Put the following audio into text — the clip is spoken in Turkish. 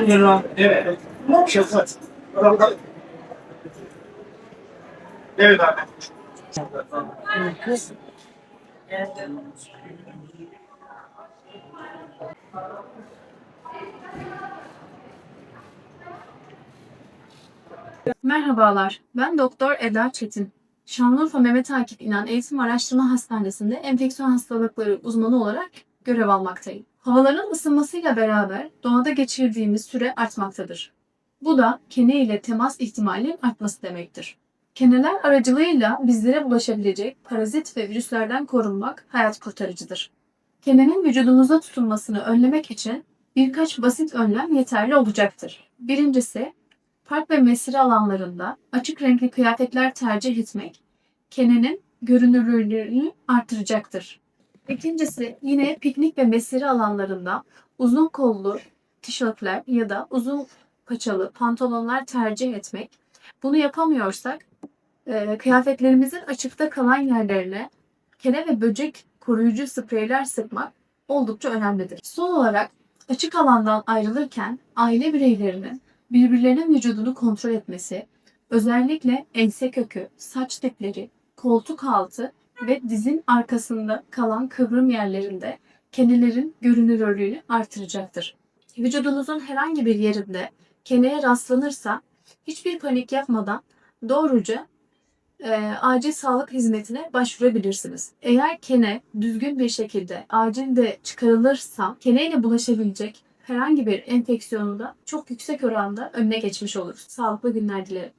lira. Evet. Evet abi. Merhabalar, ben Doktor Eda Çetin. Şanlıurfa Mehmet Akif İnan Eğitim Araştırma Hastanesi'nde enfeksiyon hastalıkları uzmanı olarak görev almaktayım. Havaların ısınmasıyla beraber doğada geçirdiğimiz süre artmaktadır. Bu da kene ile temas ihtimalinin artması demektir. Keneler aracılığıyla bizlere bulaşabilecek parazit ve virüslerden korunmak hayat kurtarıcıdır. Kenenin vücudumuzda tutulmasını önlemek için birkaç basit önlem yeterli olacaktır. Birincisi, park ve mesire alanlarında açık renkli kıyafetler tercih etmek, kenenin görünürlüğünü artıracaktır. İkincisi, yine piknik ve mesire alanlarında uzun kollu tişörtler ya da uzun paçalı pantolonlar tercih etmek. Bunu yapamıyorsak, kıyafetlerimizin açıkta kalan yerlerine kene ve böcek koruyucu spreyler sıkmak oldukça önemlidir. Son olarak açık alandan ayrılırken aile bireylerinin birbirlerinin vücudunu kontrol etmesi, özellikle ense kökü, saç dipleri, koltuk altı ve dizin arkasında kalan kıvrım yerlerinde kenelerin görünürlüğünü artıracaktır. Vücudunuzun herhangi bir yerinde keneye rastlanırsa hiçbir panik yapmadan doğruca acil sağlık hizmetine başvurabilirsiniz. Eğer kene düzgün bir şekilde acilde çıkarılırsa keneyle bulaşabilecek herhangi bir enfeksiyonu da çok yüksek oranda önüne geçmiş oluruz. Sağlıklı günler dilerim.